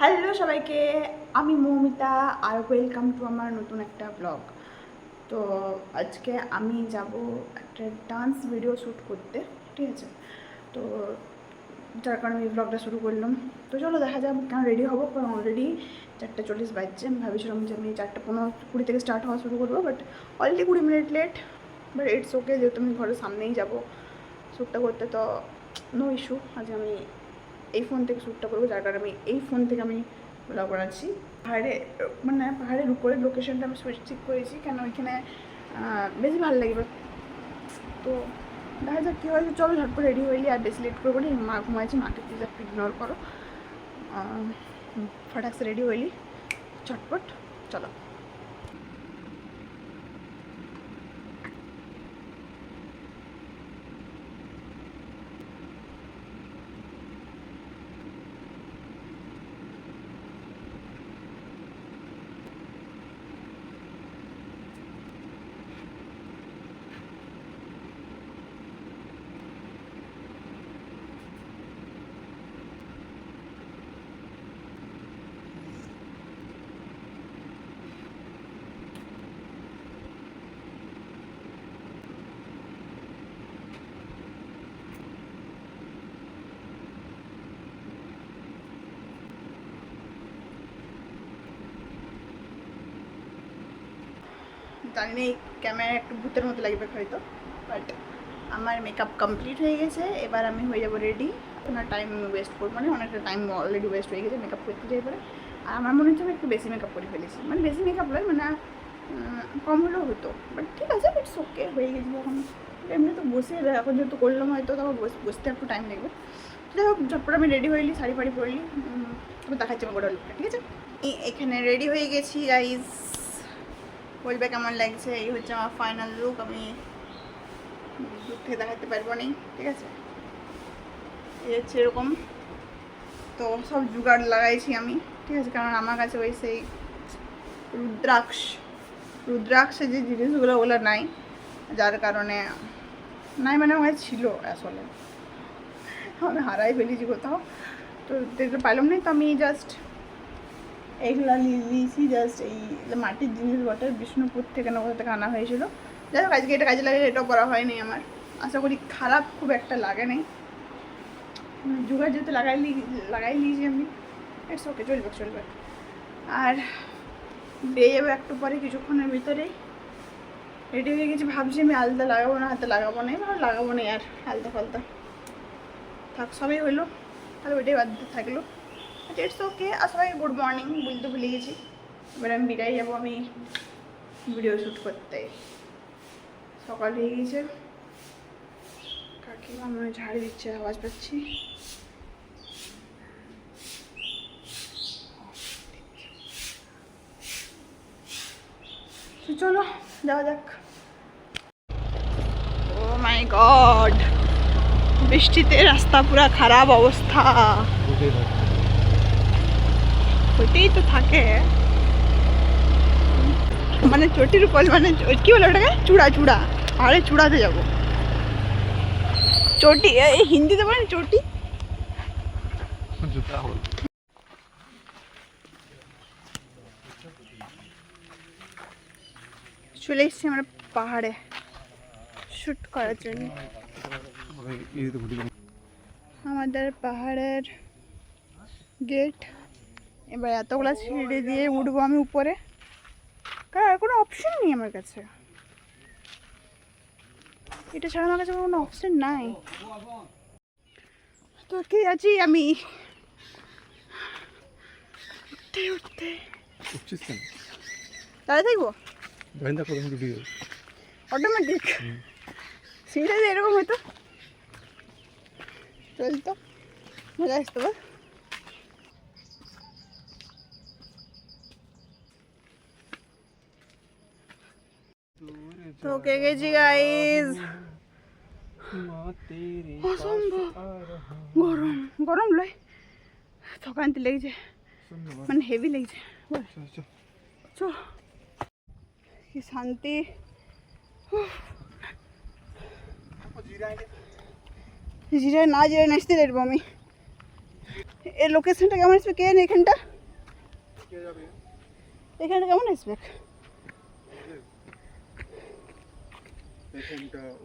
Hello সবাইকে, আমি মৌমিতা আর welcome to আমার নতুন একটা ব্লগ। তো আজকে আমি যাব একটা ডান্স ভিডিও শ্যুট করতে, ঠিক আছে? তো যার কারণে আমি ব্লগটা শুরু করলাম। তো চলো দেখা যাক কেন রেডি হবো, কারণ অলরেডি 4:40 বাজছে। আমি ভাবছিলাম যে আমি 4:15-20 থেকে স্টার্ট হওয়া শুরু করবো, but already 20 minute late. But it's okay, যেহেতু আমি ঘরের সামনেই যাবো শ্যুটটা করতে, তো নো ইস্যু। আজ আমি এই ফোন থেকে শ্যুটটা করবো, যার কারণে আমি এই ফোন থেকে আমি ব্লগ বানাচ্ছি। পাহাড়ের উপরের লোকেশনটা আমি ঠিক করেছি, কেন ওইখানে বেশি ভালো লাগবে। তো দেখা যাক কী হয়। চলো ঝটপট রেডি হইলি, আর বেশি লেট করবো না। মা ঘুমাইছি, মাকে প্লিজ একটু ইগনোর করো। ফটাক সে রেডি হইলি, ঝটপট চলো। জানি না এই ক্যামেরা একটু ভূতের মতো লাগবে হয়তো, বাট আমার মেকআপ কমপ্লিট হয়ে গেছে। এবার আমি হয়ে যাবো রেডি। আপনার টাইম ওয়েস্ট করবো, মানে অনেকটা টাইম অলরেডি ওয়েস্ট হয়ে গেছে মেকআপ করতে যাই পরে। আর আমার মনে হচ্ছে আমি একটু বেশি মেকআপ করে ফেলেছি, মানে বেশি মেকআপ নয়, মানে কম হলেও হতো, বাট ঠিক আছে, ইটস ওকে, হয়ে গেছে যখন। এমনি তো বসে এখন যেহেতু করলাম, হয়তো তখন বসতে একটু টাইম লাগবে। যাই হোক, ঝটপট আমি রেডি হইলি, শাড়ি ফাড়ি পরলি, তবে দেখাচ্ছি আমার গোটা লুকটা, ঠিক আছে? এখানে রেডি হয়ে গেছি গাইজ, বলবে কেমন লাগছে। এই হচ্ছে আমার ফাইনাল লুক। আমি দূর থেকে দেখাতে পারবো না, ঠিক আছে? এই হচ্ছে এরকম। তো সব জোগাড় লাগাইছি আমি, ঠিক আছে, কারণ আমার কাছে ওই সেই রুদ্রাক্ষ রুদ্রাক্ষে যে জিনিসগুলো ওগুলো নাই, যার কারণে নাই, মানে আমার কাছে ছিল আসলে, আমি হারাই ফেলেছি কোথাও, তো দেখতে পাইলাম না। তো আমি জাস্ট এইগুলো নিয়েছি, জাস্ট এই মাটির জিনিস বটে, বিষ্ণুপুর থেকে না কোথা থেকে আনা হয়েছিল। যাই হোক, আজকে এটা কাজে লাগে, এটাও করা হয়নি আমার। আশা করি খারাপ খুব একটা লাগে নেই, জোগাড় যেহেতু লাগাই নিয়েছি আমি, ইটস ওকে, চলবে। আর বেয়ে যাবো একটু পরে, কিছুক্ষণের ভিতরেই রেডি হয়ে গেছি। ভাবছি আমি আলতা লাগাবো না, হাতে লাগাবো না, এবার লাগাবো না আর আলতা ফালতা থাক, সবই হইলো, তাহলে ওইটাই বাদ থাকলো। It's okay. আর সবাই গুড মর্নিং বলতে ভুলে গেছি। এবার আমি বিদায় যাবো আমি ভিডিও শ্যুট করতে। সকাল হয়ে গেছে, কাকিমা মনে হয় ঝাড় দিচ্ছে, আওয়াজ পাচ্ছি। তো চলো যাওয়া যাক। ও মাই গড, বৃষ্টিতে রাস্তা পুরা খারাপ অবস্থা, হইতেই তো থাকে। মানে চটির উপর, মানে কি বলে ওটাকে, চূড়া, আরে চূড়াতে যাবো। চটি এই হিন্দিতে বলেন চটি। চলে এসেছি আমরা পাহাড়ে শ্যুট করার জন্য। আমাদের পাহাড়ের গেট। এবার এতগুলা সিঁড়ি দিয়ে উঠবো আমি উপরে, কারণ আর কোনো অপশন নেই আমার কাছে, এটা ছাড়া আমার কাছে কোনো অপশন নাই। তো কে আছি আমি উঠতে দাঁড়িয়ে থাকবো অটোমেটিক। সিঁড়িটা দিয়ে এরকম হয়তো চলতো, মজা আসতো। তো কে গেছি গাইজ, অসম্ভব গরম, গরম লয়, থকান্তি লেগেছে, মানে হেভি লেগেছে। কি শান্তি, জিরায় না জিরায় নাচতে পারবো আমি। এর লোকেশনটা কেমন আসবে কে এখানটা এখানটা কেমন আসবে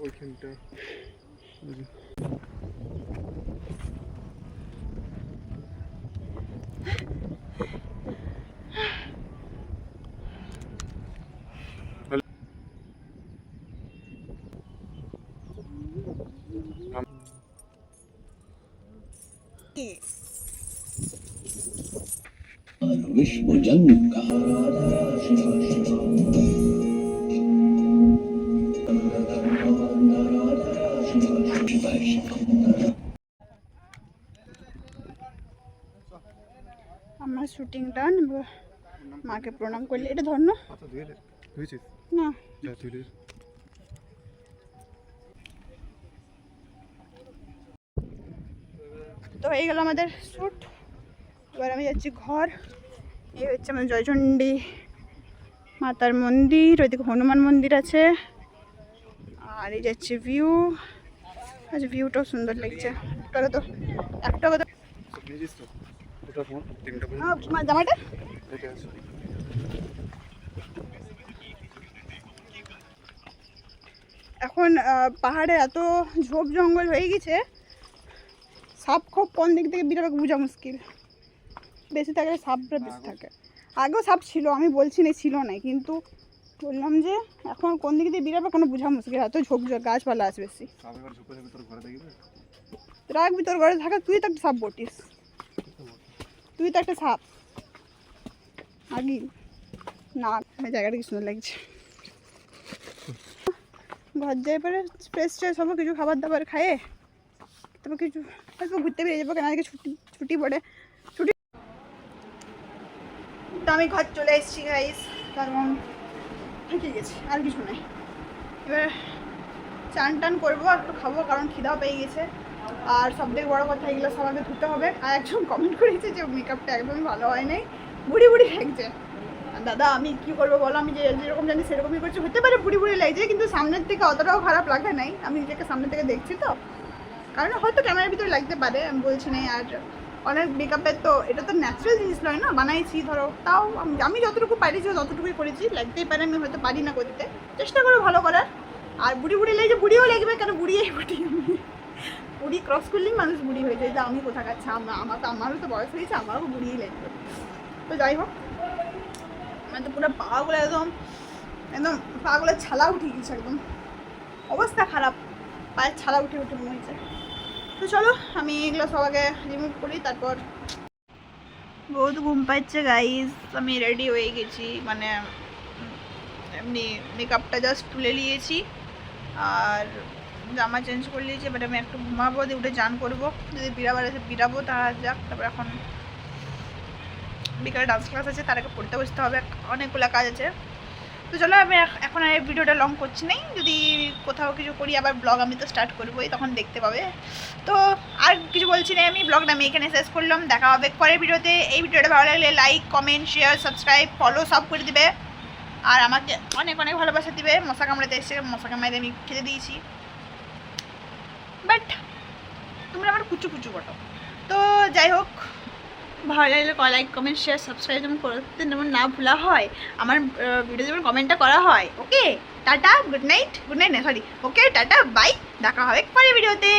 ওইখানটা विश्व जन्म का আমার শুটিং ডান মাকে প্রণাম করলে এটা ধর না না তো হয়ে গেল আমাদের শ্যুট এবার আমি যাচ্ছি ঘর এই হচ্ছে আমাদের জয়চণ্ডী মাতার মন্দির ওইদিকে হনুমান মন্দির আছে আর এই যাচ্ছে ভিউ আচ্ছা ভিউটাও সুন্দর লাগছে একটা কথা জামাটা এখন পাহাড়ে এত ঝোপ জঙ্গল হয়ে গেছে সাপ খোপ কোন দিক থেকে বেরোবে বোঝা মুশকিল বেশি থাকলে সাপটা বেশি থাকে আগেও সাপ ছিল আমি বলছি না ছিল না কিন্তু বললাম যে এখন কোন দিক দিয়ে বেরোবে কোনো বোঝা মুশকিল এত ঝোপ গাছপালা আছে বেশি রাখবি তোর ঘরে থাকা তুই তো একটা সাপ বটিস তুই তো একটা সাপ আগে না জায়গাটা কি সুন্দর লাগছে ঘর যাই পরে ফ্রেশ ট্রেশ হবো কিছু খাবার দাবার খায়ে তারপর কিছু হয়তো ঘুরতে বেরিয়ে যাবো কেন আজকে ছুটি পড়ে ছুটি তো আমি ঘর চলে এসেছি গাইস কারণ ঠিক গেছি আর কিছু নেই এবার চান টান করবো আর একটু খাবো কারণ খিদাও পেয়ে গেছে আর সবথেকে বড়ো কথা এগুলো সবাইকে ধুতে হবে আর একজন কমেন্ট করেছে যে মেকআপটা একদমই ভালো হয় নাই বুড়ি বুড়ি লাগছে দাদা আমি কি করবো বলো আমি যেরকম জানি সেরকমই করছি হতে পারে বুড়ি বুড়ি লাগছে কিন্তু সামনের থেকে অতটাও খারাপ লাগে নাই আমি নিজেকে সামনের থেকে দেখছি তো কারণ হয়তো ক্যামেরার ভিতরে লাগতে পারে আমি বলছি না আর অনেক মেকআপের তো এটা তো ন্যাচারাল জিনিস নয় না বানাইছি ধরো তাও আমি যতটুকু পারিছি ততটুকুই করেছি লাগতেই পারে আমি হয়তো পারি না করতে চেষ্টা করবো ভালো করার আর বুড়ি বুড়ি লাগছে বুড়িও লাগবে কেন বুড়িই বুড়ি বুড়ি ক্রস করলেই মানুষ বুড়ি হয়ে যায় যে আমি কোথা কাছে আমারও তো বয়স হয়েছে আমারও বুড়িই লাগবে তো যাই হোক আমার তো পুরো পাগুলো একদম পাগুলো ছালা উঠে গেছে একদম অবস্থা খারাপ পায়ের ছালা উঠে উঠে মনে হয়েছে তো চলো আমি এগুলো সবাইকে রিমুভ করি তারপর বহুত ঘুম পাচ্ছে গাইজ আমি রেডি হয়ে গেছি মানে এমনি মেকআপটা জাস্ট তুলে নিয়েছি আর জামা চেঞ্জ করে নিয়েছি এবার আমি একটু ঘুমাবো দিয়ে উঠে চান করবো যদি বিড়াবার আছে বিড়াবো তা যাক তারপর এখন বিকালে ডান্স ক্লাস আছে তার আগে পড়তে বসতে হবে অনেকগুলো কাজ আছে তো চলো আমি এখন আর ভিডিওটা লং করছি নাই যদি কোথাও কিছু করি আবার ব্লগ আমি তো স্টার্ট করবোই তখন দেখতে পাবে তো আর কিছু বলছি না আমি ব্লগটা আমি এখানে শেষ করলাম দেখা হবে পরের ভিডিওতে এই ভিডিওটা ভালো লাগলে like comment share subscribe follow সব করে দিবে আর আমাকে অনেক অনেক ভালোবাসা দিবে মশা কামড়াতে এসে মশা কামড়াতে আমি খেতে দিয়েছি বাট তোমরা আমার কুচু কুচু করো তো যাই হোক ভালো লাগলে লাইক কমেন্ট শেয়ার সাবস্ক্রাইব যেমন করতে যেমন না ভুলা হয় আমার ভিডিও যেমন কমেন্টটা করা হয় ওকে টাটা গুড নাইট না সরি ওকে টাটা বাই দেখা হবে পরের ভিডিওতে